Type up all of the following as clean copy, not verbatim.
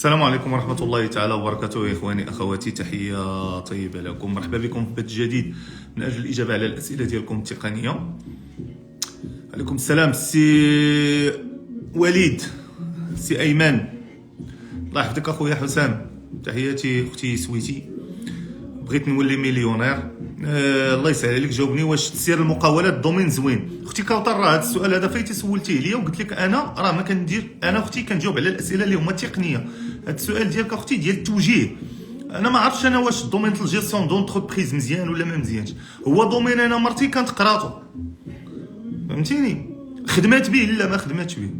السلام عليكم ورحمة الله تعالى وبركاته يا إخواني أخواتي، تحية طيبة لكم. مرحبا بكم في بث جديد من أجل الإجابة على الأسئلة ديالكم التقنية. عليكم السلام سي وليد، سي أيمن، الله يحفظك أخويا حسام. تحياتي أختي سويتي، بغيت نولي مليونير. الله يسهل عليك، جاوبني واش تسير المقاولات دومين زوين. اختي كوثر، راه هذا السؤال هذا فايتي سولتيه ليا وقلت لك انا راه ما كندير، انا اختي كنجاوب على الاسئله اللي هما تقنيه. هذا السؤال ديالك اختي ديال التوجيه، انا ما عرفتش انا واش دومين الجيستيون دونتربريز مزيان ولا ما مزيانش. هو دومين انا مرتي كانت قراته، فهمتيني، خدمات به لا ما خدماتش به،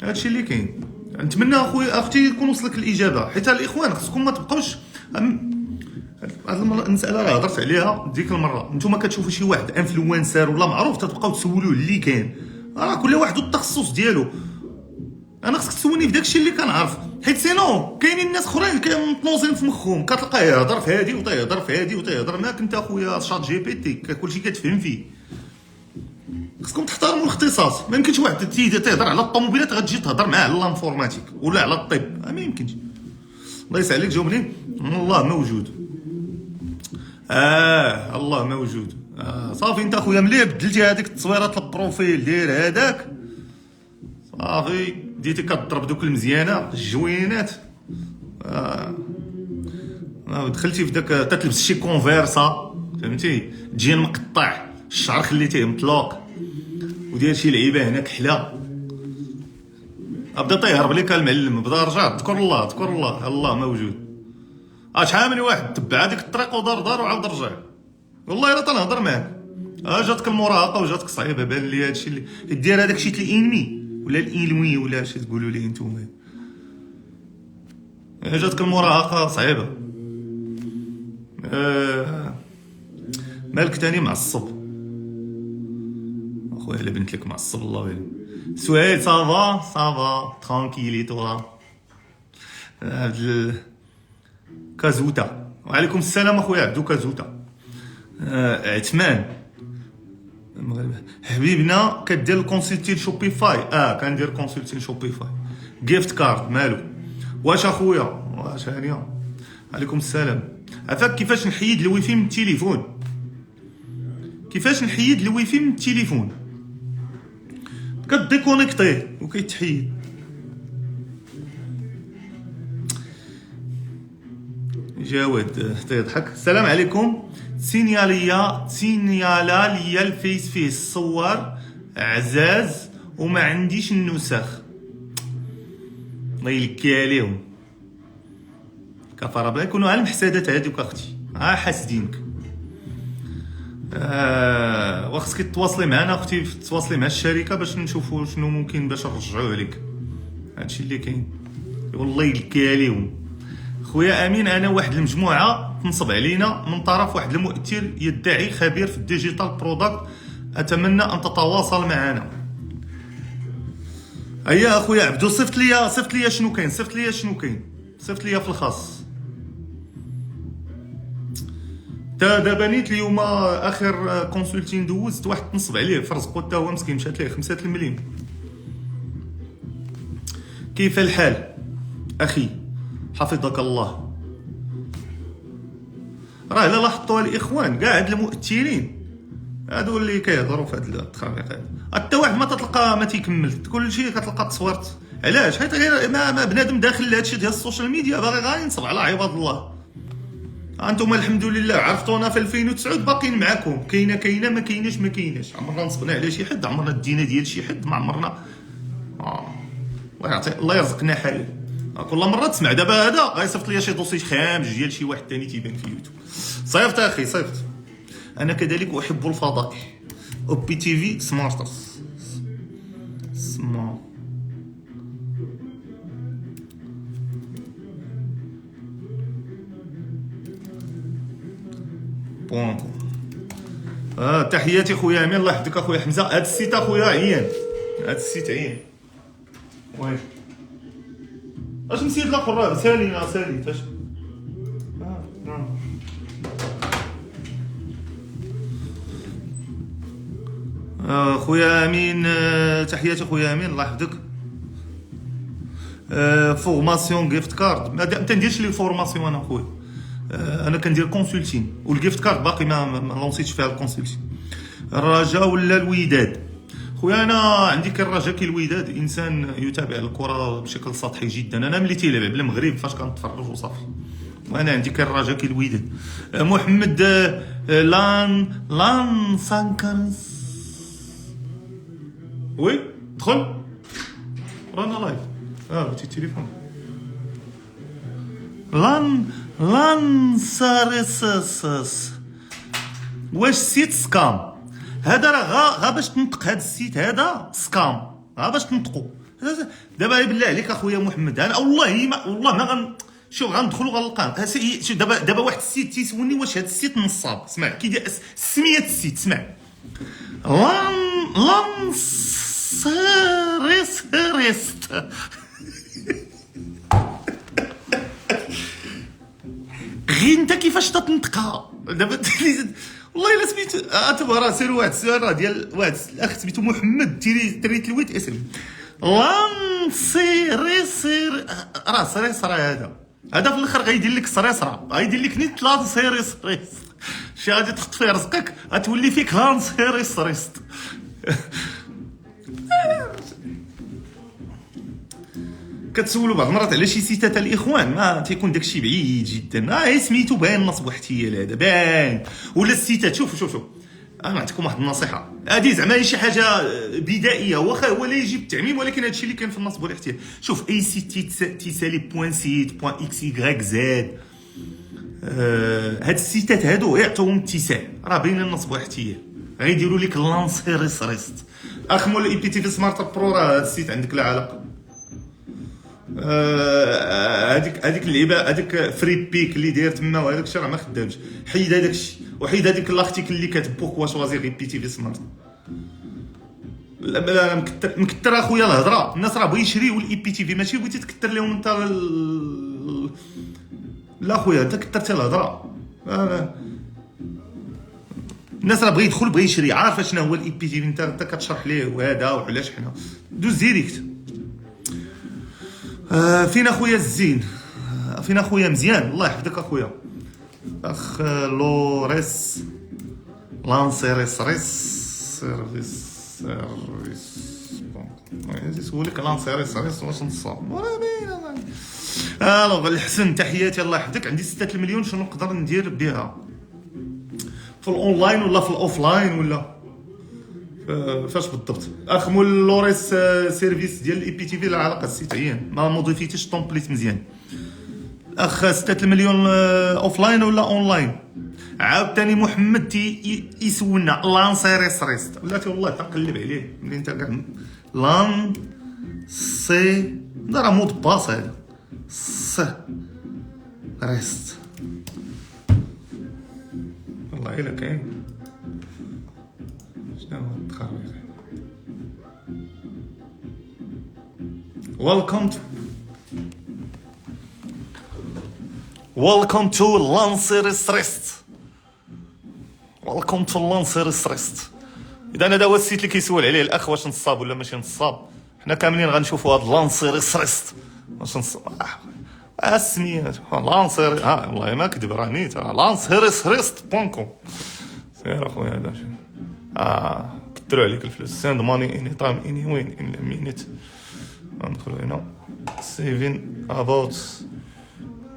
هادشي اللي كاين. نتمنى اخويا اختي يكون وصلك الاجابه، حيت الاخوان خصكم ما تبقاوش. هاد المساله راه هضرت عليها ديك المره. نتوما كتشوفوا شي واحد انفلونسر ولا معروف تتبقاو تسولوه اللي كاين، راه كل واحد والتخصص ديالو. انا خصك تسولني في داكشي اللي كنعرف، حيت سينو كاينين الناس اخرين كيمطنوزين في مخهم، كتلقاه يهضر في هادي وتيهضر في هادي وتيهضر معاك انت اخويا شات جي بي تي كلشي كتفهم فيه. خصكم تحترموا الاختصاص. ما يمكنش واحد تيهضر على الطوموبيلات غتجي تهضر معاه على الانفورماتيك ولا على الطب، ما يمكنش. الله يسهل عليك، جاوبني. الله موجود. الله موجود. صافي انت اخويا ملي بدلتي هذيك التصويرات البروفيل ديال هذاك، صافي بديتي كضرب دوك المزيانه الجوينات. دخلتي في داك تتلبس شي كونفيرسا، فهمتي، تجي مقطع الشعر خليتيه مطلوق ودير شي لعيبه هناك حلا، بدا تيهرب ليك المعلم، بدا رجع تذكر الله تذكر الله. الله موجود. شحال من واحد تبع هذيك الطريق ودار دار وعاود رجع، والله الا تنهضر معاك. جاتك المراهقه وجاتك صعيبه، بان لي هادشي اللي دير هذاك شي الانمي ولا الانوي ولا اش تقولوا لي نتوما. جاتك المراهقه صعيبه. مالك تاني معصب اخويا، الا بنت لك معصب الله يعلم. سؤال صافا صافا ترانكيلي تورا كازوتا. وعليكم السلام اخويا عبدو كازوتا. عثمان حبيبنا، كدير الكونسلتين شوبيفاي؟ كندير كونسلتين شوبيفاي. جيفت كارد مالو؟ واش اخويا واش هانيه؟ عليكم السلام. عفاك كيفاش نحيد الويفي من التليفون؟ كيفاش نحيد الويفي من التليفون؟ كديكونيكتيه وكيتحيد. جواد تيضحك. السلام عليكم. سينيالا ليا الفيس فيه الصور عزاز وما عنديش النسخ. الله يلكي عليهم، كفر بلا يكونوا على المحسادات هادوك اختي، حاسدينك. وخصك تواصلي معنا اختي، تواصلي مع الشركه باش نشوفوا شنو ممكن باش نرجعوه عليك. هادشي اللي كاين، والله يلكي عليهم. خويا امين، انا واحد المجموعه تنصب علينا من طرف واحد المؤثر يدعي خبير في الديجيتال برودكت، اتمنى ان تتواصل معنا. هيا اخويا عبدو، صيفط ليا شنو كاين، صيفط ليا في الخاص. تا دابا نيت اليوم اخر كونسلتين دوزت واحد تنصب عليه في رزقو، تا هو مسكين مشات ليه 5 المليون. كيف الحال اخي؟ حفظك الله. راه الا لاحظتوا الاخوان كاع هاد المؤثرين هادو اللي كيهضروا في هاد التخربيق هذا، حتى واحد ما تلقى ما تيكمل، كل شيء كتلقى تصويرت. علاش؟ حيت غير ما بنادم داخل لهادشي ديال السوشيال ميديا باغي غير ينصب على عباد الله. انتم الحمد لله عرفتونا في 2009 باقيين معاكم، كاينه ما كايناش. عمرنا نصبنا على شي حد، عمرنا دينا ديال شي حد، ما عمرنا. الله يرزقنا حلال. كل مره تسمع دابا هذا غيصيفط ليا شي دوسي خامج ديال شي واحد ثاني تيبان في يوتيوب. صيفط اخي صيفط. انا كذلك احب الفضائح. اوبي تي في سمارتس بون. تحياتي خويا امين، الله يحفظك اخويا حمزه. هاد السيت اخويا عيان، عيان. وي اش نسيت الاخر؟ سالي فاش خويا امين. تحياتي خويا امين، الله يحفظك. فورماسيون جيفت كارد ما تنديرش لي فورماسيون انا خويا. انا كندير كونسلتين والجيفت كارد باقي ما لونسيتش فيها الكونسلتين. الرجاء ولا الوداد خويا؟ انا عندي كالرجاء كي الوداد انسان يتابع الكره بشكل سطحي جدا. انا ملي تيلعب بالمغرب فاش كنتفرج وصافي. وانا عندي كالرجاء كي الوداد. محمد لان سانكرس وي دخل رانا لايف. بغيتي التليفون لان سارسس. واش سيت سكام هذا؟ راه غا باش تنطق هذا السيت هذا سكام، غا باش تنطقوا دابا. بالله عليك اخويا محمد، انا والله ما شوف غندخلوا غنلقاه. شوف دابا واحد السيت تيسولني واش هذا السيت نصاب. اسمع كي داير سميه السيت، اسمع لان سارسست. غير انت كيفاش تنطقها دابا؟ والله الا سميت راه سير واحد السؤال راه ديال واحد الاخ سميتو محمد تريت الويت اسم لان سير راه صريصرا. هذا في الاخر غيدير لك صريصرا، غيدير لك نيت لان سيريس شي غادي تخطفي رزقك غتولي فيك لان سيريس. كتسولوا بعض المرات على شي سيتات الاخوان ما تيكون داكشي بعيد جدا. سميتو باين نصب احتيال هذا باين. ولا السيتات شوف انا نعطيكم واحد النصيحه هذه زعما شي حاجه بدائيه واخا هو لا يجيب التعميم، ولكن هادشي اللي كاين في النصب والاحتيال. شوف اي سيت تيسالي بوين سيت بوين اكس يغريك زد. هاد السيتات هادو يعطيوهم اتساع راه بين النصب والاحتيال. غيديروا لك لانسيريس ريست. اخ مول اي بي تي في سمارت برو راه هاد السيت عندك لا علاقه. هذيك اللعيبه هذيك فري بيك اللي داير تما وهذاك الشيء راه ما خدامش. حيد هذاك الشيء وحيد هذيك لاختيك اللي كتبوك واش وازي غي بي تي في سمارت. لا مكتر اخويا الهضره. الناس راه بغا يشريو الاي بي تي في، ماشي بغيتي تكثر لهم انت لا خويا انت كثرتي الهضره. الناس راه بغا يدخل بغا يشري عارف شنو هو الاي بي تي في. انت كتشرح ليه وهذا وعلاش حنا دوز ديريكت. فين اخويا الزين؟ فين اخويا مزيان؟ الله يحفظك اخويا. اخ لوريس لانسيريس سيرفيس يسولك لانسيريس واش نصاب. الوغ الحسن تحياتي الله يحفظك. عندي 6 المليون شنو نقدر ندير بها في الاونلاين ولا في الاوفلاين ولا فاش بالضبط؟ اخ مول لوريس سيرفيس ديال الاي بي تي في لا علاقه السيت عيان ما موديفيتيش طومبليت مزيان. اخ 6 المليون اوفلاين ولا اونلاين؟ عاوتاني محمد يسولنا لانسيريس ريست ولاتي والله تنقلب عليه ملي انت كاع لان سي راه مود باص هذا ريست. والله الا كاين شنو هو التخربيق. Welcome to Lanceris Rest. Welcome to Lanceris Rest. اذا هذا هو السيت اللي كيسول عليه الاخ واش نصاب ولا ماشي نصاب. حنا كاملين غنشوفوا هذا لانسيريس ريست واش نصاب. السميات لانسير والله ما كذب راه نيت لانسيريس ريست بونكم. سير اخويا هذا كثروا عليك الفلوس. ساند ماني اني تايم اني وين ان مينيت. ندخلوا هنا سيفين اباوت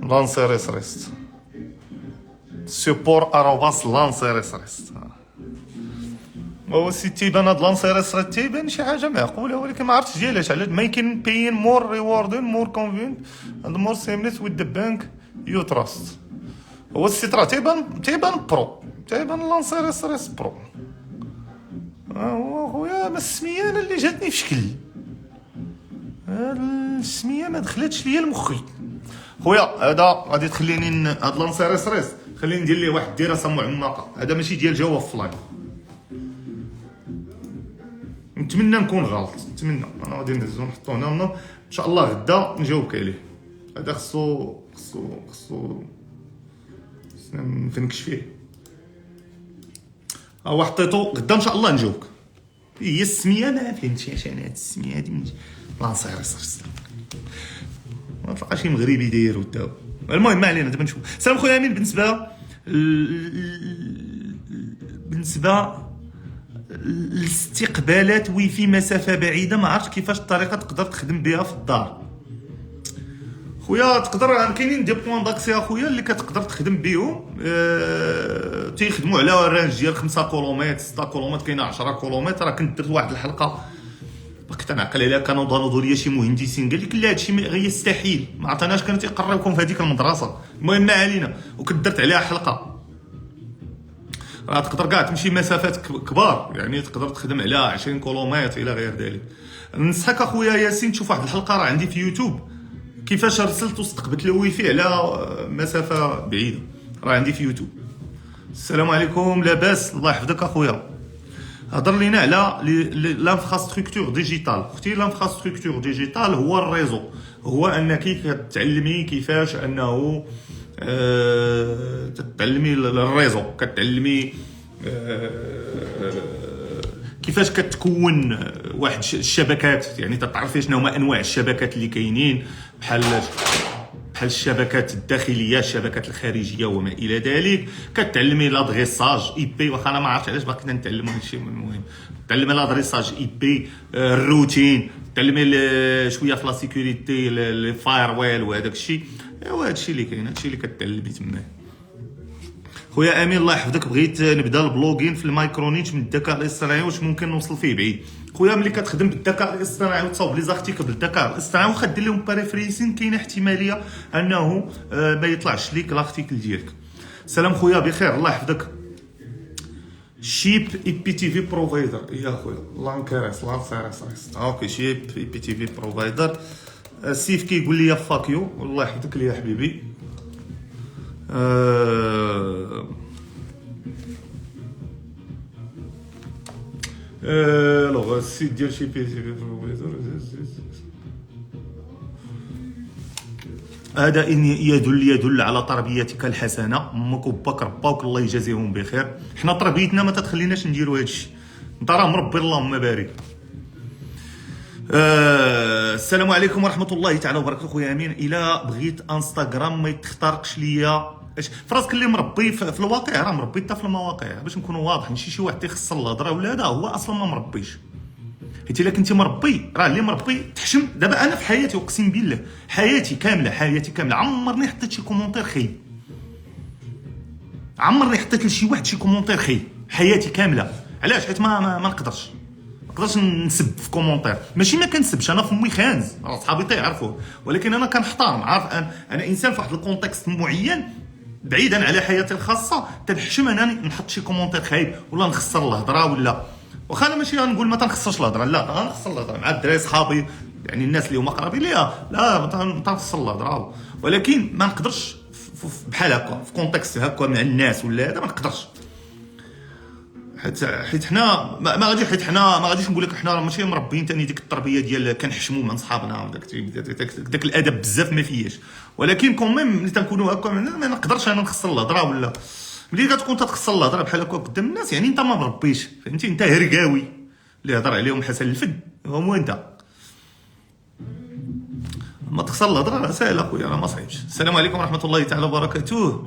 لانسيريس ريست سيبور @لانسيريس ريست. هو السيت تيبان هاد لانسيريس ريست تيبان شي حاجه معقوله ولكن ما عرفتش ديالاش علاش ميكين بين مور ريواردين مور كونفينت اند مور سيمليس ويز ذا بانك يو تراست. هو السيت راه تيبان برو تيبان لانسيريس ريست برو. هو خويا ما السميه انا اللي جاتني في شكل هاد السميه ما دخلتش ليا لمخي خويا. هذا غادي تخليني هاد لانسيريس ريست خليني ندير ليه واحد الدراسه معمقه. هذا ماشي ديال جواب فلاي. نتمنى نكون غلط نتمنى. انا غادي نهزو نحطو هنا ان شاء الله غدا نجاوبك عليه. هذا خصو نفنكش فيه. حطيتو غدا ان شاء الله نجاوبك. هي السميه ما فهمتش انا هاد السميه هادي من لانسيريس ريست. ما تلقى شي مغربي دايرو تا هو. المهم ما علينا، دابا نشوف. السلام خويا امين. بالنسبه الاستقبالات ويفي مسافه بعيده، ما عرفتش كيفاش الطريقه تقدر تخدم بها في الدار. خويا تقدر، كاينين دي بوان داكسي اخويا اللي كتقدر تخدم بهم، تيخدموا على رانج ديال 5 كيلومتر 6 كيلومتر، كاينه 10 كيلومتر. راه كنت درت واحد الحلقه كنت نعقل عليها، كانوا نوضوا ليا شي مهندسين قال لك لا هادشي غير يستحيل، ما عرفناش كانوا تيقربكم في هذيك المدرسه. المهم ما علينا، وكنت درت عليها حلقه. راه تقدر كاع تمشي مسافات كبار، يعني تقدر تخدم على 20 كيلومتر الى غير ذلك. ننصحك اخويا ياسين تشوف واحد الحلقه راه عندي في يوتيوب، كيفاش رسلت واستقبلت الواي فاي على مسافه بعيده، راه عندي في يوتيوب. السلام عليكم. لاباس؟ الله يحفظك اخويا. هضر لينا على لانفراستركتور ديجيتال. اختي لانفراستركتور ديجيتال هو الريزو، هو انك كتعلمي كيفاش انه تتعلمي الريزو، كتعلمي كيفاش كتكون واحد الشبكات، يعني تعرفي شنو هما انواع الشبكات اللي كاينين، بحال الشبكات الداخليه، الشبكات الخارجيه وما الى ذلك. كتعلمي لادريساج اي بي، واخا انا ما عرفتش علاش باقي نتعلموا هادشي. المهم تعلمي لادريساج اي بي، الروتين، تعلمي شويه في لا سيكوريتي، الفاير ويل وهذاك الشيء. ايوا هادشي اللي كاين، هادشي اللي كتعلمي تما. خويا امين الله يحفظك، بغيت نبدا البلوغين في المايكرونيتش من الذكاء الاصطناعي، واش ممكن نوصل فيه بعيد؟ خويا ملي كتخدم بالذكاء الاصطناعي وتصاوب لي زارتيكل بالذكاء الاصطناعي واخا دير لهم باريفريسين، كاينه احتماليه انه ما يطلعش ليك لارتيكل ديالك. سلام خويا بخير الله يحفظك. شيب اي بي تي في بروفايدر يا خويا الله نكرس الله سيريس. اوكي شيب اي بي تي في بروفايدر. سيف كيقول لي فاكيو الله يحفظك لي يا حبيبي. الوغ السيت ديال شي بي تي في بروفايدر هذا إن يدل على تربيتك الحسنه. امك وباك رباوك الله يجازيهم بخير. حنا تربيتنا ما تتخليناش نديروا هذا الشيء، انت راه مربي اللهم بارك. السلام عليكم ورحمه الله تعالى وبركاته. خويا امين الا بغيت انستغرام ما يتخترقش ليا في راسك اللي مربي في الواقع، راه مربي حتى في المواقع باش نكونوا واضحين. شي واحد تيخص الهضره ولا هذا هو اصلا ما مربيش، حيت الا كنتي مربي راه اللي مربي تحشم. دابا انا في حياتي اقسم بالله حياتي كامله عمرني حطيت شي كومونتير خايب، عمرني حطيت لشي واحد شي كومونتير خايب حياتي كامله. علاش؟ حيت ما نقدرش نسب في كومونتير. ماشي ما كنسبش، انا فمي خانز، راه صحابي تيعرفوه، ولكن انا كنحترم، عارف انا انسان في واحد الكونتكست معين بعيدا على حياتي الخاصه، تنحشم انني نحط شي كومونتير خايب ولا نخسر الهضره، ولا واخا انا ماشي غنقول ما تنخسرش الهضره، لا غنخسر الهضره مع الدراري صحابي، يعني الناس اللي هما قرابين ليا، لا ما تنخسر الهضره، ولكن ما نقدرش بحال هكا في كونتكست هكا مع الناس ولا هذا ما نقدرش. حيت حنا ما غادي، حيت حنا ما غاديش نقول لك حنا ماشي مربيين ثاني ديك التربيه ديال كنحشموا من صحابنا وداك الادب بزاف ما فياش، ولكن كوميم ملي تنكونوا هكا ما نقدرش انا نخسر الهضره، ولا ملي كتكون تتخسر الهضره بحال هكا قدام الناس يعني انت ما مربيش، فهمتي؟ انت هرقاوي اللي هضر عليهم حسن الفد هو انت. ما تخسر الهضره ساهله اخويا، راه ما صعيبش. السلام عليكم ورحمه الله تعالى وبركاته.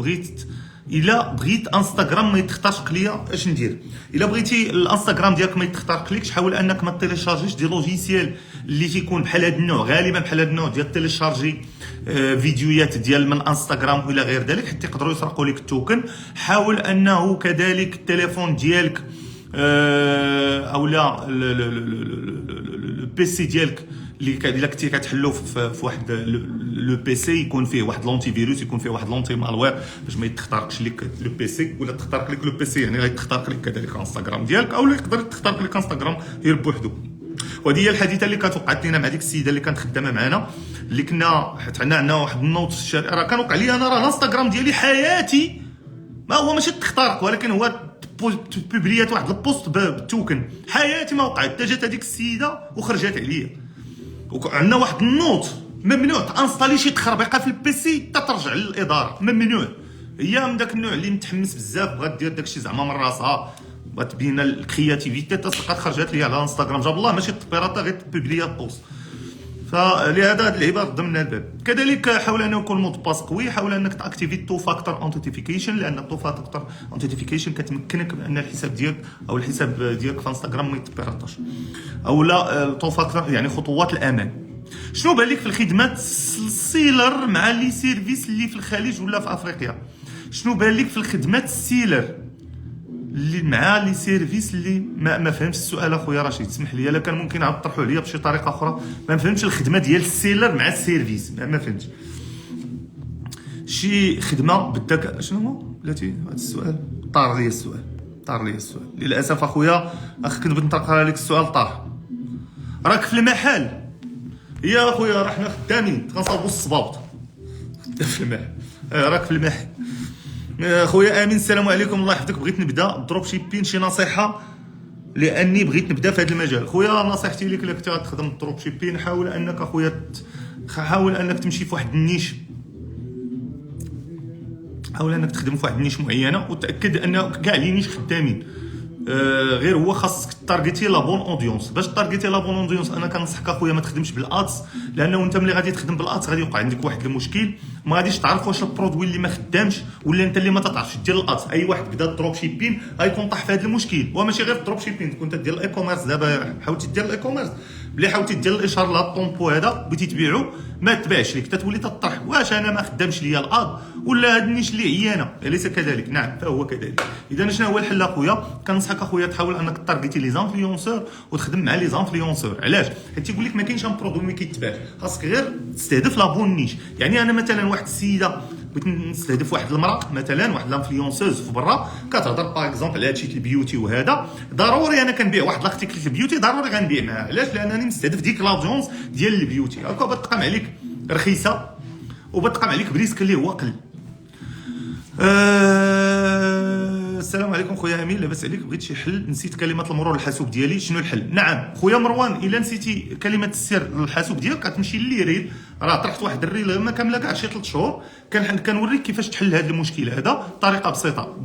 الا بغيت انستغرام ما يتخترق ليا اش ندير؟ الا بغيتي الانستغرام ديالك ما يتخترقلكش، حاول انك ما تيليشارجيش دي لوجيسيال اللي تيكون بحال هذا النوع، غالبا بحال هذا النوع ديال تيليشارجي فيديوهات ديال من انستغرام والى غير ذلك، حتى يقدروا يسرقوا لك التوكن. حاول انه كذلك التليفون ديالك اولا البيسي ديالك اللي الا كنتي كتحلو في واحد لو بيسي يكون فيه واحد لونتي فيروس، يكون فيه واحد لونتي مالوير باش ما يتخترقش لك لو بيسي، ولا تخترق لك لو بيسي يعني غيتخترق لك كذلك انستغرام ديالك، اولا يقدر يتخترق لك انستغرام غير بوحدو. وهذه هي الحادثه اللي كانت وقعت لنا مع ديك السيده اللي كانت خدامه معنا، اللي كنا حيت عندنا واحد النوت في الشارع، راه كان وقع لي انا راه الانستغرام ديالي حياتي ما هو ماشي تخترق، ولكن هو بوبليات واحد البوست بالتوكن، حياتي ما وقعت حتى جات هذيك السيده وخرجت عليا. وعندنا واحد النوت ممنوع تانستالي شي تخربيقه في البيسي حتى ترجع للاداره، ممنوع. هي من داك النوع اللي متحمس بزاف بغات دير داكشي زعما من راسها، بغات تبين الكرياتيفيتي، تلقات خرجت لي على انستغرام، جاب الله ماشي تبيراطا غير بوبليات بوست. فلهذا هذه العباره ضمن الباب. كذلك حاول انه يكون مود باس قوي، حاول انك تاكتيفي تو فاكتور اونتيفيكيشن، لان التو فاكتور اونتيفيكيشن كتمكنك من ان الحساب ديالك او الحساب ديالك في انستغرام ما يتبيرطاش، او لا تو فاكتور يعني خطوات الامان. شنو بان لك في الخدمات السيلر مع لي سيرفيس اللي في الخليج ولا في افريقيا؟ شنو بان لك في الخدمات السيلر اللي مع لي سيرفيس اللي ما فهمتش السؤال اخويا رشيد، اسمح لي، الا كان ممكن عاد تطرحوا عليا بشي طريقه اخرى. ما فهمتش الخدمه ديال السيلر مع السيرفيس، ما فهمتش شي خدمه بالذكاء. شنو هو بلاتي هذا السؤال؟ طار لي السؤال للاسف اخويا. كنت بغيت نقرا لك السؤال طار. راك في المحل يا اخويا، راه حنا خدامين كنصاوبوا الصباط خدام في المحل. راك في المحل خويا امين. السلام عليكم، الله يحفظك. بغيت نبدا دروب شيبين، شي نصيحه لاني بغيت نبدا في هذا المجال. خويا نصيحتي لك الا كنت غتخدم دروب شيبين، حاول انك اخويا تمشي في واحد النيش، حاول انك تخدم في واحد النيش معينه، وتاكد ان كاع لي نيش خدامين. غير هو خاصك تارجيتي لا بون اودينس. باش تارجيتي لا بون اودينس انا كنصحك اخويا ما تخدمش بالادز، لانه انت ملي غادي تخدم بالادز غادي يوقع عندك واحد المشكل، ما غاديش تعرف واش البرودوي اللي ما خدامش ولا انت اللي ما تعرفش دير الادز. اي واحد بدا الدروب شيبين غيكون طاح في هذا المشكل، وماشي غير الدروب شيبين، كنت دير الاي كوميرس. دابا حاولتي دير الاي كوميرس، بلي حاولتي دير الاشهار لا الطومبو هذا بغيتي تبيعو ما تباعش لك، تتولي تطرح واش انا ما خدامش ليا الاد ولا هاد النيش اللي عيانه. اليس كذلك؟ نعم فهو كذلك. اذا شنو هو الحل اخويا؟ كنصحك اخويا تحاول انك تارجيتي لي زانفلونسور وتخدم مع لي زانفلونسور. علاش؟ حيت تيقول لك ما كاينش ان برودوي ما كيتباع، خاصك غير تستهدف لا بون نيش. يعني انا مثلا واحد السيده بغيت نستهدف واحد المراه مثلا، واحد لانفلونسوز في برا كتهضر باغ اكزومبل على هادشي البيوتي وهذا، ضروري انا كنبيع واحد لاختيكل في البيوتي، ضروري غنبيع معاه. علاش؟ لانني مستهدف ديك لاجونس ديال البيوتي. هكا بتقام عليك رخيصه وبتقام عليك بريسك اللي هو قل. السلام عليكم خويا امين، لاباس عليك؟ بغيت شي حل، نسيت كلمه المرور الحاسوب ديالي، شنو الحل؟ نعم خويا مروان، الا نسيتي كلمه السر الحاسوب ديالك غتمشي للريل، راه طرحت واحد الريل ما كامله كاع شي 3 شهور كنوريك كيفاش تحل هذا المشكل هذا بطريقه بسيطه.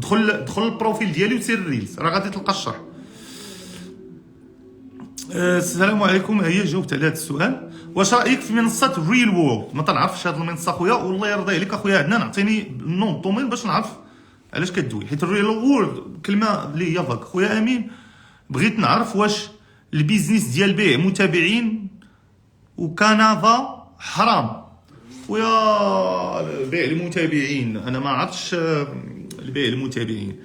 دخل البروفيل ديالي وسير الريلز، راه غادي تلقى الشرح. السلام عليكم، هي جاوبت على هذا السؤال. واش رايك في منصه ريل وورلد؟ ما تنعرفش هذه المنصه خويا، والله يرضي عليك اخويا عندنا نعطيني النون الدومين باش نعرف علاش كدوي، حيت الريل وورلد كلمه اللي هي فاك. خويا امين بغيت نعرف واش البيزنس ديال بيع متابعين وكنفا حرام؟ خويا بيع المتابعين انا ما عرفتش البيع المتابعين.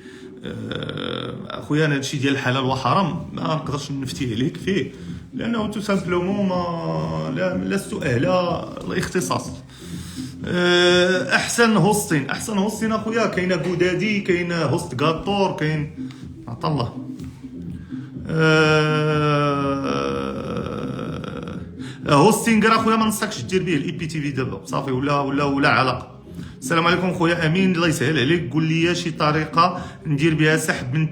اخويا انا هادشي ديال الحلال وحرام ما نقدرش نفتي عليك فيه، لانه تو سامبلومون ما لست اهل الاختصاص. احسن هوستين اخويا كاينه غودادي، كاينه هوست غاتور، كاين عطا الله. هوستينغ اخويا ما نصحكش دير به الاي بي تي في دابا صافي، ولا علاقه. السلام عليكم خويا امين، الله يسهل عليك، قول لي شي طريقه ندير بها سحب من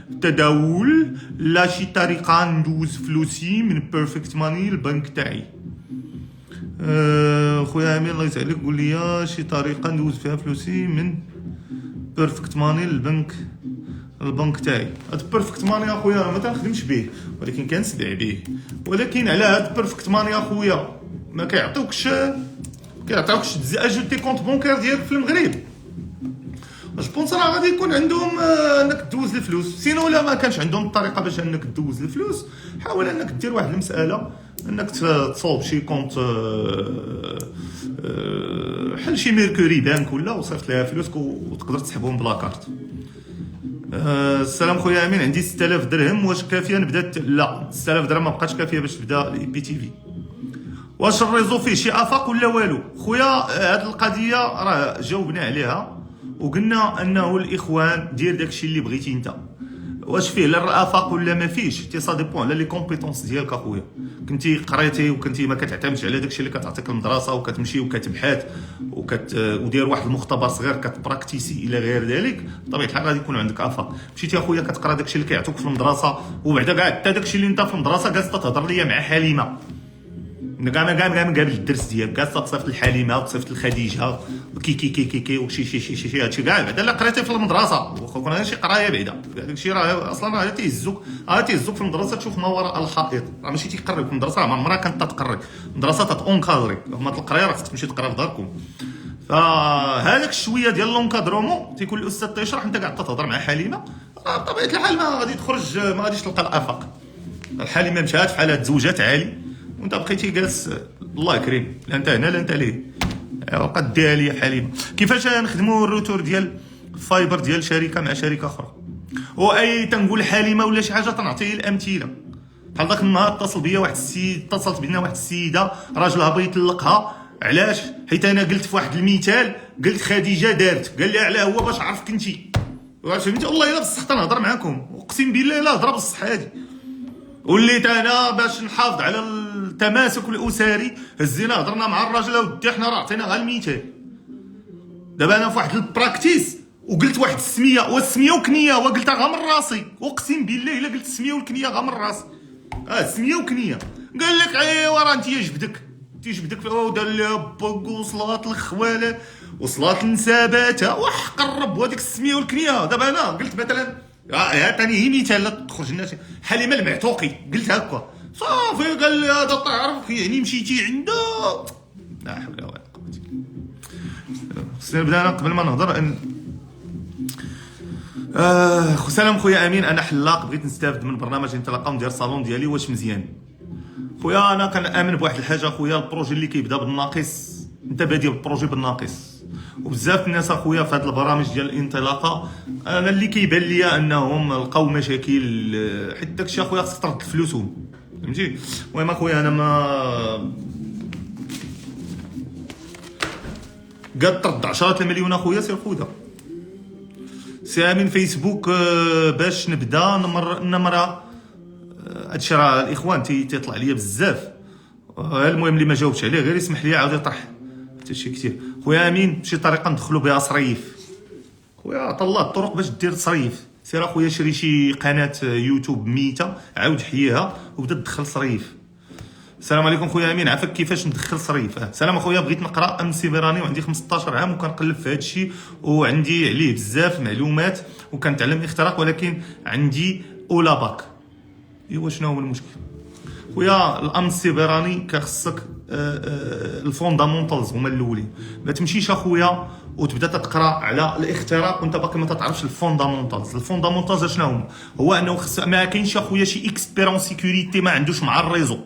التداول لا شي طريقه ندوز فلوسي من بيرفكت ماني البنك تاعي. خويا امين الله يسهل عليك، قول لي شي طريقه ندوز فيها فلوسي من بيرفكت ماني البنك تاعي. هاد بيرفكت ماني اخويا ما تنخدمش به، ولكن كنسبع به، ولكن على هاد بيرفكت ماني اخويا ما كيعطيوكش اجوتي كونت بونكير ديالك في المغرب. جوبونس راه غادي يكون عندهم انك دوز الفلوس، سينو لا ما كانش عندهم الطريقه باش انك دوز الفلوس، حاول انك دير واحد المساله انك تصوب شي كونت، حل شي ميركوري بانك ولا وصيفط لها فلوسك وتقدر تسحبهم بلا كارت. السلام خويا امين، عندي 6000 درهم، واش كافيه نبدا؟ لا 6000 درهم ما بقاتش كافيه باش تبدا الاي بي تي في. واش الريزو فيه شي افاق ولا والو؟ خويا هاد القضيه راه جاوبنا عليها وقلنا انه الاخوان دير داكشي اللي بغيتي انت. واش فيه الافاق ولا ما فيش؟ تي سا ديبون على لي كومبيتونس ديالك اخويا. كنتي قريتي وكنتي ما كتعتمدش على داكشي اللي كتعطيك المدرسه وكتمشي وكتبحث ودير واحد المختبر صغير كتبراكتيسي الى غير ذلك، بطبيعه الحال غادي يكون عندك افاق. مشيتي اخويا كتقرا داكشي اللي كيعطوك في المدرسه، وبعدا كاع حتى داكشي اللي انت في المدرسه جالس تهضر ليا مع حليمه كاع قابل الدرس ديالك كاع صيفط الحليمه وصيفط الخديجه كي وشي هادشي كاع بعدا لا قريتي في المدرسه واخا كون شي قرايه بعدا داكشي راه اصلا راه تيهزوك في المدرسه تشوف ما وراء الحائط راه ماشي تيقريك في المدرسه ما عمرها كانت تقريك المدرسه تونكادريك هما القرايه راه خصك تمشي تقرا في داركم فهذاك الشويه ديال لونكادرومون تيكون الاستاذ تيشرح انت كاع تهضر مع حليمه بطبيعه الحال ما غادي تخرج ما غاديش تلقى الافاق الحليمه مشات بحال هاد زوجات عالي وانت بقيتي جالس الله يكرم لا انت هنا لا انت ليه وقد ديها لي حليمه كيفاش نخدموا الروتور ديال فايبر ديال شركه مع شركه اخرى واي تنقول حليمه ولا شي حاجه تنعطيه الامثله بحال ذاك النهار اتصلت بينا واحد السيده راجلها بغى يطلقها علاش حيت انا قلت في واحد المثال قلت خديجه دارت قال لي علاه هو باش عرفك انت فهمتي والله الا بصح تنهضر معاكم اقسم بالله لا هضره بصح هادي وليت انا باش نحافظ على التماسك الاسري هزينا هضرنا مع الراجل اودي حنا راه عطينا غير المثال دابا انا في واحد البراكتيس وقلت واحد السميه والسميه وكنيه وقلتها غير من راسي اقسم بالله الا قلت السميه والكنيه غير من راسي السميه وكنيه قال لك ايوا راه انت جبدك ودار لها باك وصلات الخواله وصلات النسابات وحق الرب وهذيك السميه والكنيه دابا انا قلت مثلا عطاني هي مثال لا تخرج الناس حليمه المعتوقي قلت هكا صافي قال لي هذا تعرف يعني مشيتي عنده لا حول ولا قوه خصنا نبدا قبل ما نهضر سلام خويا امين انا حلاق بغيت نستافد من برنامج انطلاقه وندير الصالون ديالي واش مزيان خويا انا كنامن بواحد الحاجه خويا البروجي اللي كيبدا بالناقص انت بادي بالبروجي بالناقص وبزاف الناس اخويا في هذه البرامج ديال الانطلاقه انا اللي كيبان لي انهم لقاو مشاكل حيت داكشي اخويا خصك ترد فلوسهم فهمتي المهم اخويا انا ما قاد ترد عشرات المليون اخويا سير خذها سي من فيسبوك باش نبدا النمره هادشي راه الاخوان تيطلع ليا بزاف المهم اللي ما جاوبتش عليه غير يسمح لي عاود يطرح حتى شي كثير خويا امين بشي طريقه ندخلوا بها صريف خويا عطا الله الطرق باش دير صريف سير اخويا شري شي قناه يوتيوب ميته عاود حييها وبدا تدخل صريف السلام عليكم خويا امين عافاك كيفاش ندخل صريف سلام اخويا بغيت نقرا امن سيبراني وعندي 15 عام وكنقلب في هذا الشيء وعندي عليه بزاف معلومات وكنتعلم اختراق ولكن عندي اولا باك ايوا شنو هو المشكل خويا الامن السيبراني كخصك الفوندامونتالز هما الاولين ما تمشيش اخويا وتبدا تقرا على الاختراق وانت باقي ما تعرفش الفوندامونتالز شنو هو انه ما كاينش اخويا شي اكسبيرون سيكوريتي ما عندوش مع الريزو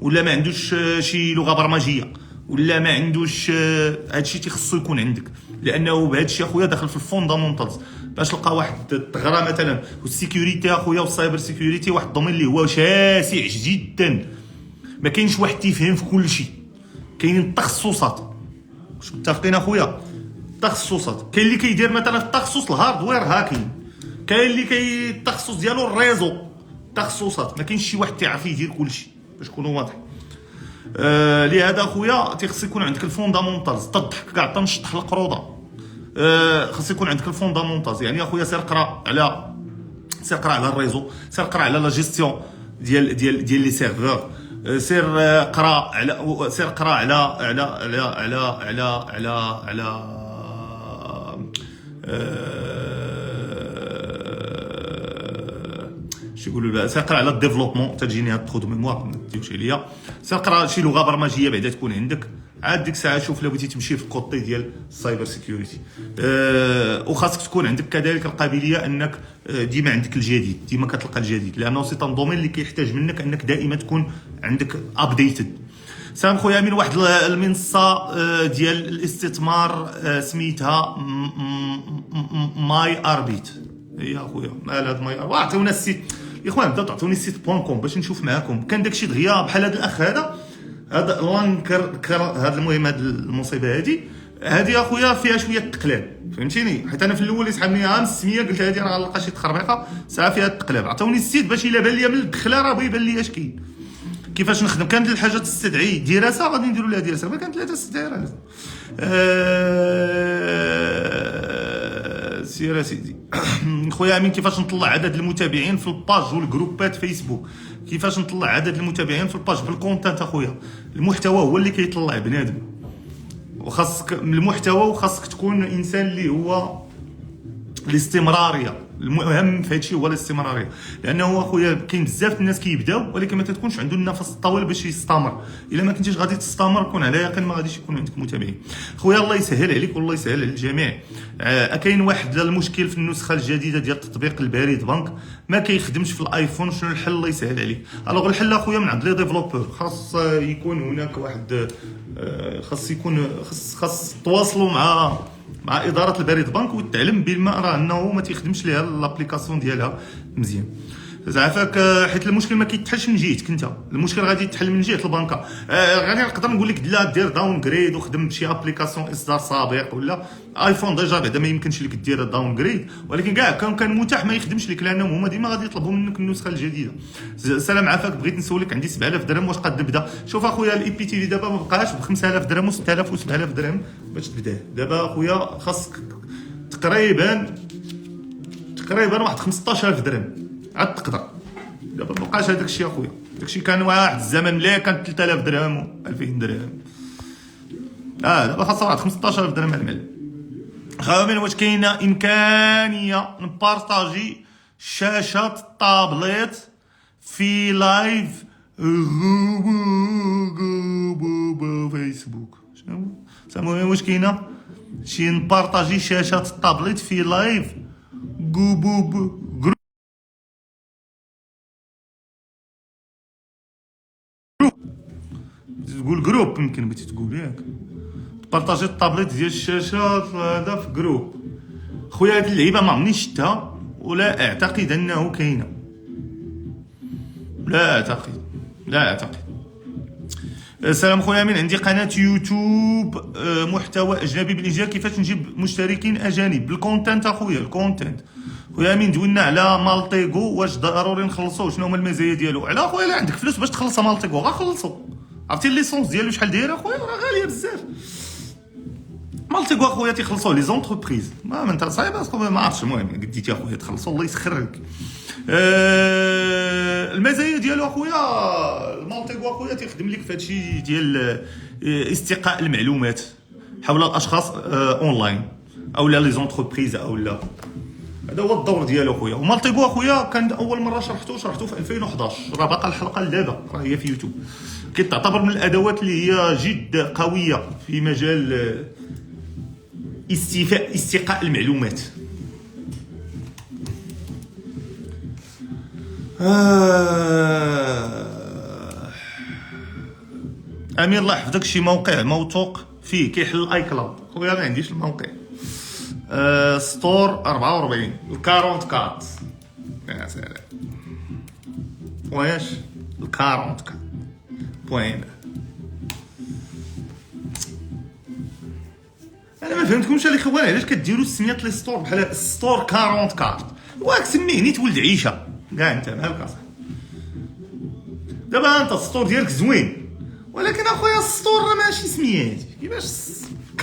ولا ما عندوش شي لغه برمجيه ولا ما عندوش هادشي تيخصو يكون عندك لانه بهذا الشيء اخويا داخل في الفوندامونتالز باش تلقى واحد الثغره مثلا والسيكوريتي اخويا والسايبر سيكوريتي واحد الدومين اللي هو شاسع جدا ما كاينش واحد تيفهم في كل شيء كاينين التخصصات واش متفقين اخويا التخصصات كاين اللي كيدير مثلا في التخصص الهاردوير هاكين كاين اللي التخصص ديالو الريزو تخصصات ما كاينش شي واحد تيعرف يدير كل شيء باش نكونوا واضحين لهذا اخويا تيخص يكون عندك الفوندامونتالز تضحك كاع تنشطح القروضه خص يكون عندك الفوندامونتالز يعني اخويا سير قرا على الريزو سير قرا على لا جيستيون ديال لي سيرفور سير قرا على شو يقولوا لها سير قرا على الديفلوبمون تجيني هاد ترو دو ميموار ما تديوش عليا سير قرا شي لغه برمجيه بعدا تكون عندك عاد ديك الساعه شوف لا بغيتي تمشي في الكوطي ديال السايبر سيكيورتي وخاصك تكون عندك كذلك القابليه انك ديما عندك الجديد ديما كتلقى الجديد لانه سي ان دومين اللي كيحتاج منك انك دائما تكون عندك ابديتد سلام خويا امين واحد المنصه ديال الاستثمار سميتها ماي اربيت هي اخويا مال هاد ماي عطيونا السيت الاخوان بداو تعطوني السيت .com باش نشوف معاكم كان داكشي دغيا بحال هذا الاخ هذا لانكر هذا المهم هذه المصيبه هذه اخويا فيها شويه التقلاب فهمتيني حيت انا في الاول يسحبني عام السميه قلت هذه راه غنلقى شي تخربيقه ساعه فيها التقلاب عطوني السيت باش الا بان لي من الدخله راه يبان لي اش كاين كيفاش نخدم كانت الحاجه تستدعي دراسه غادي نديروا لها دراسه ما كانت لا تستدعي راه سير سيدي خويا امين كيفاش نطلع عدد المتابعين في الباج والجروبات فيسبوك كيفاش نطلع عدد المتابعين في الباج بالكونتنت اخويا. المحتوى هو اللي كيطلع بنادم، وخاصك من المحتوى، وخاصك تكون انسان اللي هو الاستمراريه. المهم في هادشي هو الاستمراريه، لانه اخويا كاين بزاف الناس كيبداو ولكن ما تكونش عنده النفس الطويل باش يستمر. الا ما كنتيش غادي تستمر كون على يقين ما غاديش يكون عندك متابعين. خويا الله يسهل عليك والله يسهل على الجميع. كاين واحد المشكل في النسخه الجديده ديال تطبيق البريد بنك، ما كيخدمش في الايفون. شنو الحل؟ الله يسهل عليك. الوغ الحل اخويا من عند لي ديفلوبور، خاص يكون هناك واحد خاص تواصلوا مع اداره البريد بنك وتعلم بما راه انه ما تيخدمش ليها لابليكاسيون ديالها مزيان. زعفاك حيت المشكل ما كيتحلش من جهتك انت، المشكل غادي يتحل من جهه البنكه. غادي نقدر نقول لك لا دير داون جريد وخدم بشي ابليكاسيون اصدار سابق، ولا ايفون ديجا بعدا ما يمكنش لك دير داون جريد، ولكن كاع كان متاح ما يخدمش لك لانهم هما ديما غادي يطلبوا منك النسخه الجديده. سلام عافاك، بغيت نسولك عندي 7000 درهم واش قاد نبدا؟ شوف اخويا الاي بي تي في دابا ما بقاش ب 5000 درهم و 6000 و 7000 درهم باش تبداه. دابا اخويا خاصك تقريبا واحد 15000 درهم عاد تقدر. دابا مابقاش هذاك الشيء اخويا، داك الشيء كان واحد الزمن ملي كان 3000 درهم و 2000 درهم. دابا خاصها واحد 15000 درهم على المال. خاوي واش كاينه امكانيه نبارطاجي شاشه الطابليت في لايف فيسبوك؟ شنو سامحوني واش كاينه شي نبارطاجي شاشه الطابليت في لايف تقول جروب، يمكن بغيتي تقول ياك بارطاجي الطابليت ديال الشاشه هذا في جروب. خويا هاد اللعيبه ما عمرني شفتها ولا اعتقد انه كاينه، لا اعتقد. السلام خويا امين، عندي قناه يوتيوب محتوى اجنبي بالاجيال، كيفاش نجيب مشتركين اجانب بالكونتنت اخويا؟ الكونتنت خويا امين دوينا على مالتيغو، واش ضروري نخلصوه؟ شنو هما المزايا ديالو؟ على اخويا لا عندك فلوس باش تخلص مالتيغو غا خلصو. عرفتي الليسونس ديالو شحال دايره اخويا؟ راه غاليه بزاف. مالتيغو اخويا تيخلصوا لي زونتربريز، ما انت صايب ما عرفتش. المهم قديتي اخويا تخلصوا الله يسخر لك. المزايا ديالو اخويا المالتيغو اخويا تيخدم لك في هادشي ديال استقاء المعلومات حول الاشخاص اونلاين او لا لي زونتربريز او لا. هذا هو الدور ديالو اخويا. ومالتيغو اخويا كان اول مره شرحته في 2011، راه باقا الحلقه لدابا راه هي في يوتيوب. كتعتبر من الادوات اللي هي جد قويه في مجال استقاء المعلومات. امير الله يحفظك، شي موقع موثوق فيه كيحل الاي كلاود؟ خويا ما عنديش الموقع. ستور 44 44 يا سلام. واش 44 بوين؟ انا ما فهمتكمش الاخوان علاش كديروا سميات لي ستور بحال ستور 44. واك سميه نيت ولد عيشه كاع انت مالك اصاحبي. دابا انت السطور ديالك زوين، ولكن اخويا السطور راه ماشي سميات. كيفاش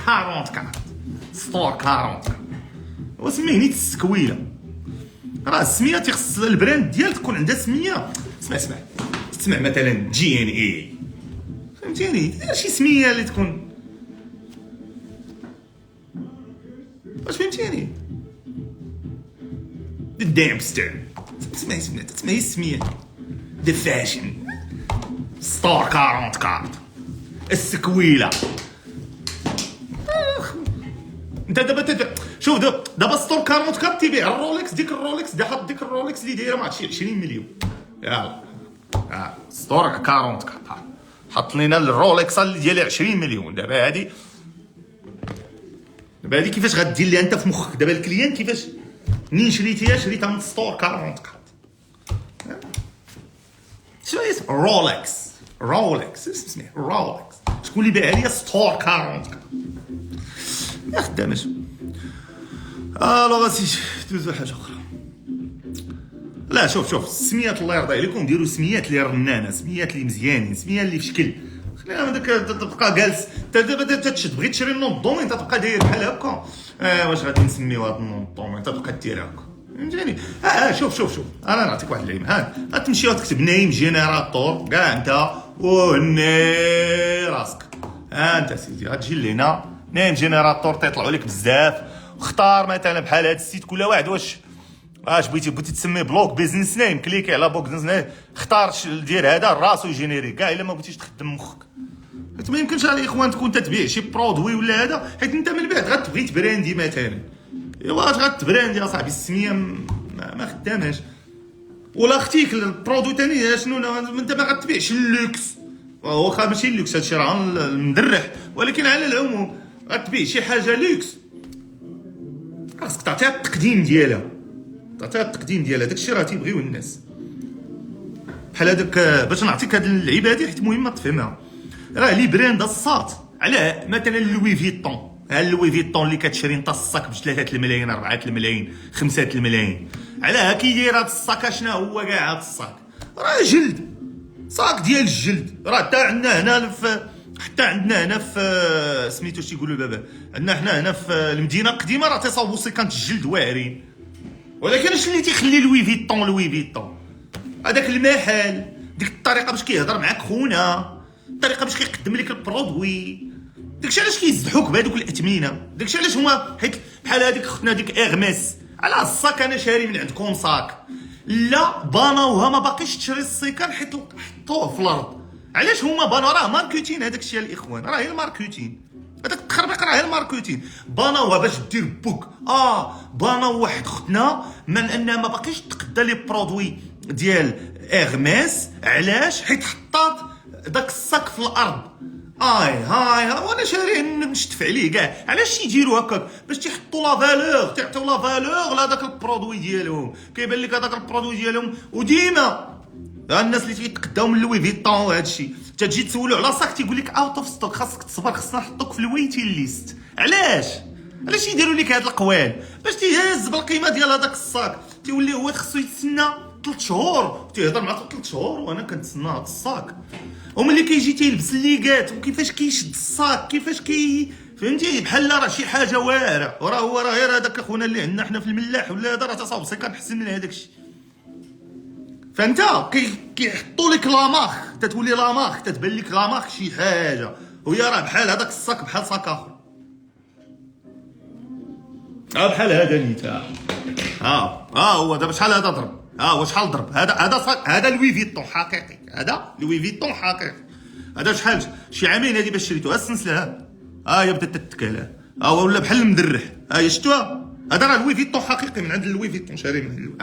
44 ستور 44 هو سميه نيت السكويله؟ راه السميه تيخص البراند ديالك تكون عندها سميه. اسمع مثلا جي ان اي، فهمتيني؟ دير شي سميه اللي تكون واش فهمتيني؟ دامبستر تسمعي السميه دي فاشن ستور 44 السكويله. انت دابا شوف دابا ستور 44 تيبيع الرولكس، ديك الرولكس حط ديك الرولكس اللي دايره مع شي 20 مليون. يلا ستور 44 حط لينا الرولكس اللي ديالها 20 مليون. دابا هادي كيفاش غدير ليها انت في مخك؟ دابا الكليان كيفاش منين شريتها من ستور 44؟ شنو اسم رولكس اسمه رولكس. شكون اللي باع ليا ستور 44 يا خدامش؟ الوغ اسيدي دوزو حاجه اخرى. لا شوف السميات الله يرضي عليكم ديروا سميات اللي رنانه، سميات اللي مزيانين، سميات اللي في شكل. خلينا هذاك تبقى جالس دابا تشد بغيت تشري النون دومين تبقى داير بحال هكا. واش غادي نسميو هذا النون دومين تبقى دير هكا؟ فهمتيني. شوف انا نعطيك واحد العلم. غتمشي وتكتب نايم جينيراتور كاع انت وهني راسك. انت سيدي غتجي لهنا نايم جينيراتور تيطلعوا لك بزاف. اختار مثلا بحال هذا السيت، كل واحد واش بغيتي تسميه بلوك بيزنس نيم، كليكي على بلوك بيزنس نيم، اختار دير هذا راسو يجينيري كاع. الا ما بغيتيش تخدم مخك، حيت ما يمكنش الاخوان تكون تتبيع شي برودوي ولا هذا، حيت انت من بعد غتبغي تبراندي مثلا. ايوا غتبراندي اصاحبي السميه ما خداماش. ولا اختيك البرودوي ثاني شنو انت ما غتبيعش اللوكس، واخا ماشي اللوكس هادشي راه المدرح، ولكن على العموم غتبيع شي حاجه لوكس خاصك تعطيها التقديم ديالها، داكشي راه تيبغيو الناس. بحال هذاك باش نعطيك هاد اللعيبه هادي حيت مهمه تفهمها. راه لي براند الصات على مثلا لوي فيتون، لوي فيتون اللي كتشري انت الصاك ب 3 الملايين 4 الملايين 5 الملايين، علاه كي داير هاد الصاك؟ شنو هو كاع هاد الصاك؟ راه جلد، صاك ديال الجلد. راه حتى عندنا هنا في سميتو شي يقولوا بابا، عندنا حنا هنا في المدينه القديمه راه تيصاوبوا سيكانت الجلد واعرين. ولكن اش اللي تيخلي لوي فيتون؟ هذاك المحل، ديك الطريقه باش كيهضر معاك خونا، الطريقه باش كيقدم لك البرودوي، داكشي علاش كيزدحوك بهذوك الاثمنه، داكشي علاش هما حيت بحال هذيك اختنا ديك اغميس على الصاك انا شاري من عندكم صاك، لا باناوها ما باقيش تشري السيكان حيت حطوه في الارض. علاش هما باناو؟ راه ماركتين هذاك الشيء الاخوان، راه هي الماركتين، هذاك التخربيق راه هي الماركتين. باناوها باش دير بوك، باناو واحد اختنا من انها ما باقيش تقدا لي برودوي ديال اغميس. علاش؟ حيت حطات داك الصاك في الارض. هاي وانا شاريه نشتف عليه كاع. علاش يديروا هكاك؟ باش تيحطوا لا فالور، تعطيو لا فالور لهذاك البرودوي ديالهم. كيبان لك هذاك البرودوي ديالهم، وديما الناس اللي تيتقداو من لوي فيتون وهذا الشيء تجي تسولو على صاك تيقول لك اوت اوف ستوك، خاصك تصبر، خصنا نحطوك في الويتين ليست. علاش يديروا لك هاد القوال؟ باش تيهز بالقيمه ديال هذاك الصاك، تيولي هو خصو يتسنى 3 شهور، تيهضر معاه 3 شهور وانا كنتسنى هاد الصاك. وملي كيجي تيلبس الليغات وكيفاش كيشد الصاك، كيفاش فهمتي بحال راه شي حاجه واعره، وراه غير هذاك اخونا اللي عندنا حنا في الملاح ولا هذا راه تصاوب سيكان حسن من هذاك الشيء. فانت كيحطوا لك لامارك، تتولي لامارك، تتبان لك لامارك شي حاجه، وهي راه بحال هذاك الصاك بحال صاك اخر، بحال هذا نيتا. هو دابا شحال هذا ضرب؟ هو شحال ضرب؟ هذا صاك، هذا لوي فيتون حقيقي، هذا لوي فيتون حقيقي. هذا شحال شي عامين هذه باش شريتو السلسله هي بدات تتكال، ولا بحال المدرح. شفتوها؟ هذا راه لوي فيتون حقيقي من عند لوي فيتون، شاري من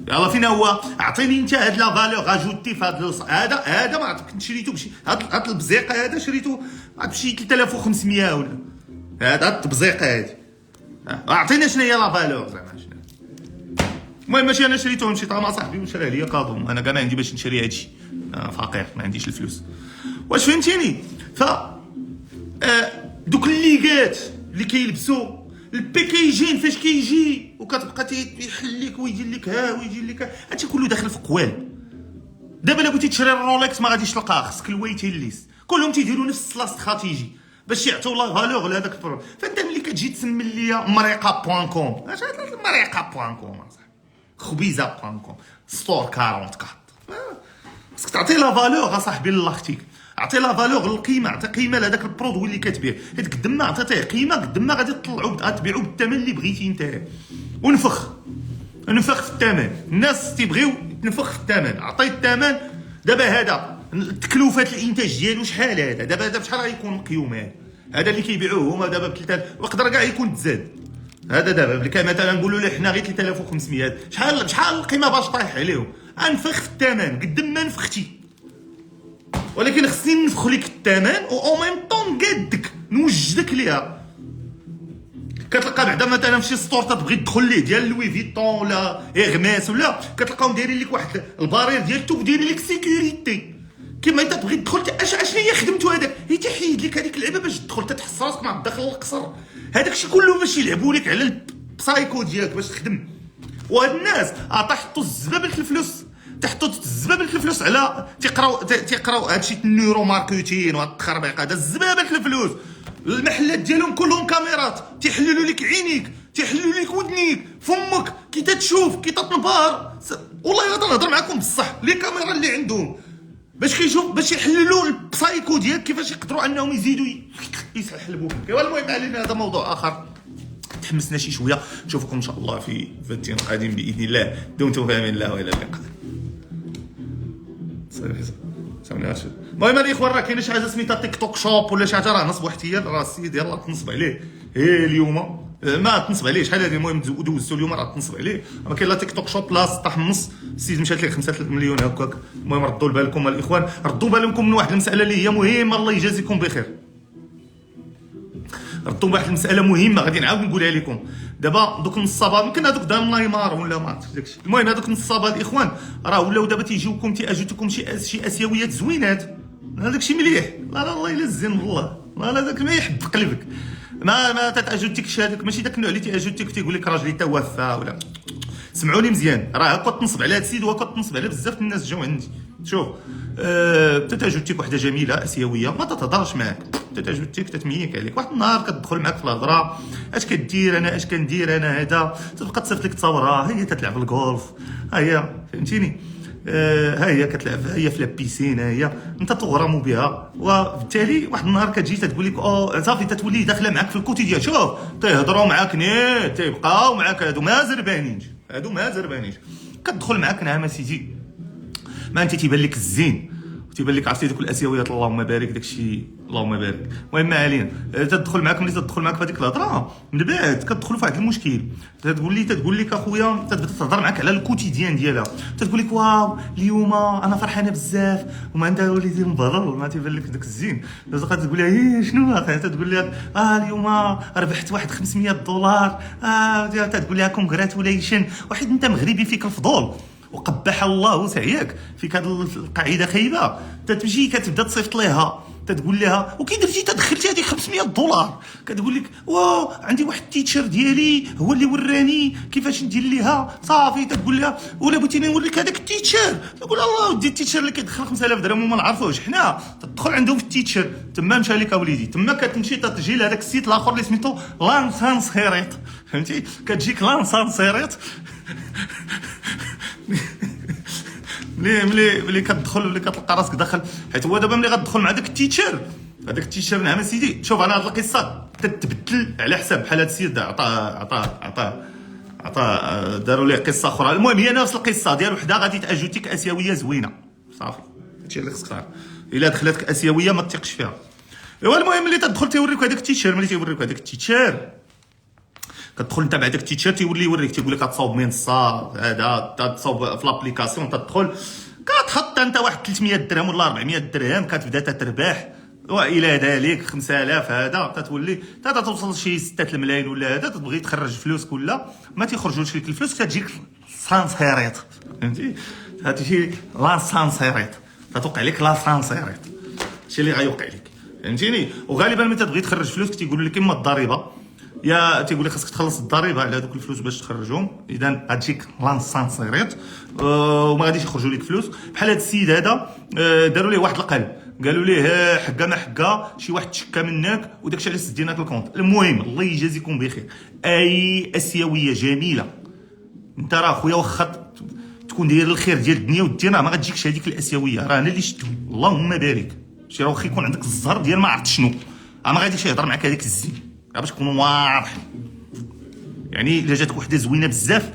يلا فين هو؟ اعطيني انت هاد لا فالور اجوتي في هذا ما عرفت كنت شريتو بشي هاد البزيقه هذا شريتو بشي 3500 ولا هذا التبزيقه هادي. اعطينا شنو هي لا فالور زعما شنو. المهم ماشي انا شريتهم، شي طاما صاحبي وشراه ليا كادو، انا كاع ما عندي باش نشري هادشي، فقير ما عنديش الفلوس. واش فهمتيني؟ ف دوك الليغات اللي كيلبسوا الباكيجين فاش كيجي وكتبقى يحل لك ويدير لك ويدير لك هادشي كله داخل في قوال. دابا الا بغيتي تشري الرولكس ما غاديش تلقاه، خصك الويتين ليست، كلهم تيديروا نفس الاستراتيجي باش يعطيو لا فالور لهذاك البرودوي. فانت ملي كتجي تسمي ليا مريقه بوان كوم، اش هاد مريقه بوان كوم اصاحبي، خبيزه بوان كوم، ستور 44 خصك تعطي لا فالور اصاحبي لاختيك، اعطي لا فالور القيمه، اعطي قيمه لهذاك البرودوي اللي كتبيع، حيت قد ما عطيتيه قيمه قد ما غادي تبيعوا بالثمن اللي بغيتي انت. ونفخ في الثمن، الناس تيبغيو تنفخ في الثمن. عطيت الثمن دابا هذا تكلفه الانتاج ديالو شحال؟ هذا دابا بشحال غيكون مقيوم؟ هذا اللي كيبيعوه هما دابا ب 3 ويقدر كاع يكون تزاد. هذا دابا مثلا نقولوا له حنا غير 3500، شحال القيمه باش طايح عليهم؟ انفخ في الثمن قد ما نفختي، ولكن خصني نفخ لك الثمن او ميم طون نقادك نوجدك ليها. كتلقى بعدا مثلا في شي ستور تبغي تدخل ليه ديال لوي فيتون ولا اغماس ولا كتلقاهم دايرين لك واحد البارير ديال التوب، دايرين لك سيكوريتي كيما انت تبغي تدخل. اشنو هي خدمته هذاك؟ هي تحيد لك هذيك اللعبه باش تدخل، تتحس راسك مع الداخل القصر. هذاك الشيء كله باش يلعبوا لك على البسايكو ديالك باش تخدم. وهاد الناس تحطوا الزبابه الفلوس، تحطوا الزبابه الفلوس على تيقراو هادشي النيورو ماركتين وهاد التخربيق هذا، الزبابه الفلوس. المحلات ديالهم كلهم كاميرات تيحللوا لك عينيك، تيحلوا لك ودنيك فمك كي تتشوف كي تتنبار. والله الا تنهضر معاكم بصح لي كاميرا اللي عندهم باش كيشوف باش يحللوا البسايكو ديالك كيفاش يقدروا انهم يزيدوا يسحلبوك. ايوا المهم علينا هذا موضوع اخر. تحمسنا شي شويه. نشوفكم ان شاء الله في فيديو قادم باذن الله. دمتم في امان الله والى اللقاء. سامعني رشيد. المهم الاخوان راه كاينه شي حاجه سميتها تيك توك شوب ولا شي حاجه راه نصبوا احتيال. راه السيد يلاه تنصب عليه هي اليوم ما تنصب عليه شحال هذه. المهم دوزتو اليوم راه تنصب عليه. ما كاين لا تيك توك شوب لا سطح النص. السيد مشات ليه 5 مليون هكاك. المهم ردوا بالكم الاخوان، ردوا بالكم من واحد المساله اللي هي مهمه. الله يجازيكم بخير. ردوا بواحد المساله مهمه غادي نعاود نقولها لكم دابا. دوك النصابات يمكن هذوك دار نيمار ولا ما عرفتش داكشي. المهم هذوك النصابات الاخوان راه ولاو دابا تيجيوكم تياجوتكم شي اسيويات زوينات. هذاك شي مليح. لا الله الا الزين والله. لا داك ما يحب قلبك. ما تتاجوتيكش هذاك ماشي داك النوع اللي تياجوتيك تيقول لك راجلي توفى ولا. سمعوني مزيان راه هكا تنصب على هذا السيد وهكا تنصب على بزاف الناس جاو عندي. شوف تتاجوتيك وحده جميله اسيويه ما تتهضرش معاك. تتاجوتيك تتميك عليك. واحد النهار كتدخل معاك في الهضره اش كدير انا اش كندير انا هذا. تبقى تصيفط لك تصاوره هي تتلعب الجولف ها هي فهمتيني. ها هي كتلعب هي في لابيسين ها هي انت تغرم بها. وبالتالي واحد النهار كتجي تقول لك صافي تتولي داخله معاك في الكوتيديان. شوف تيهضروا معاك نيت تيبقاو معاك هادو ما زربانينش كتدخل معاك نعم سيدي ما انت تيبان لك الزين تيبان لك عرفتي دوك الاسيويات اللهم بارك داكشي اللهم بارك. المهم ما علينا. تدخل معاك ملي تدخل معاك في هذيك الهضره من بعد كتدخل في واحد المشكل. تقول لك اخويا تتبدا تهضر معاك على الكوتيديان ديالها. تقول لك واو اليوم انا فرحانه بزاف وما عندها وليدي مبرر ما تيبان لك داك الزين. تقول لها شنو واقع. تقول لها اليوم ربحت واحد $500. تقول لها كونغراتوليشن. واحد انت مغربي فيك الفضول وقبح الله سعيك فيك هذه القاعده خايبه. تتمشي كتبدا تصيفط ليها تتقول لها وكي درتي تدخلتي هذيك $500. كتقول لك واو عندي واحد التيتشر ديالي هو اللي وراني كيفاش ندير ليها صافي. تقول لها ولا بغيتيني نوريك هذاك التيتشر. تقول الله ودي التيتشر اللي كيدخل 5000 درهم وما نعرفوش حنا. تدخل عندهم في التيتشر تما مشى لك اوليدي. تما كتمشي تجي لهذاك السيت الاخر اللي سميتو لانسانسيريت فهمتي. كتجيك لانسانسيريت ملي كتدخل ملي كتلقى راسك داخل. حيت هو دابا ملي غتدخل مع داك التيتشر نعم سيدي. شوف انا هاد القصه تتبدل على حساب بحال هاد السيد عطا داروا ليه قصه اخرى. المهم هي نفس القصه ديال وحده غادي تاجوتيك اسيويه زوينه صافي. هادشي اللي خصك تعرف. الا دخلتك اسيويه ما تثقش فيها. ايوا المهم ملي تدخل تيوريك هذاك التيتشر. ملي تيوريك هذاك التيتشر كتدخل انت مع داك التيتشر تيولي يوريك تيقول لك غتصاوب من الصاد هذا تصاوب في لابليكاسيون. تدخل كتحط انت واحد 300 درهم ولا 400 درهم كتبدا تتربح والى ذلك 5000 هذا. تتولي توصل شي 6 الملايين ولا هذا. تبغي تخرج فلوس كلها ما تيخرجوش لك الفلوس. كتجيك سانسيريت فهمتي. هادشي لا سانسيريت تتوقع لك لا سانسيريت هادشي اللي غيوقع لك فهمتيني. وغالبا ملي تبغي تخرج فلوس تيقولوا لك اما الضريبه يا تيقول لك خاصك تخلص الضريبه على هذوك الفلوس باش تخرجهم. اذا غتجيك لانسانسيريت وما غاديش يخرجوا لك فلوس. بحال هذا السيد هذا داروا ليه واحد القلب قالوا ليه حقا ما حقا شي واحد تشكى منك وداكشي علاش سديناك الكونت. المهم الله يجازيكم بخير. اي اسيويه جميله انت راه خويا واخا تكون داير الخير ديال الدنيا والدين راه ما غتجيكش هذيك الاسيويه. راه انا اللي شفتهم اللهم بارك. شي راه واخا يكون عندك الزهر ديال ما عرفت شنو ما غاديش يهضر معك هذاك الزين باش تكونوا واضحين. يعني الا جاتك وحده زوينه بزاف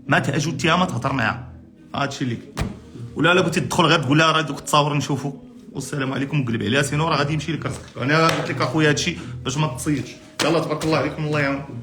ما تاجوتيها ما تهضر معاها. هادشي اللي ولا بغيتي تدخل غير تقول لها راه دوك التصاور نشوفوا والسلام عليكم وقلب عليها. سينو راه غادي يمشي لك راسك. انا قلت لك اخويا هادشي باش ما تصيدش. يلا تبارك الله عليكم الله يعاونكم.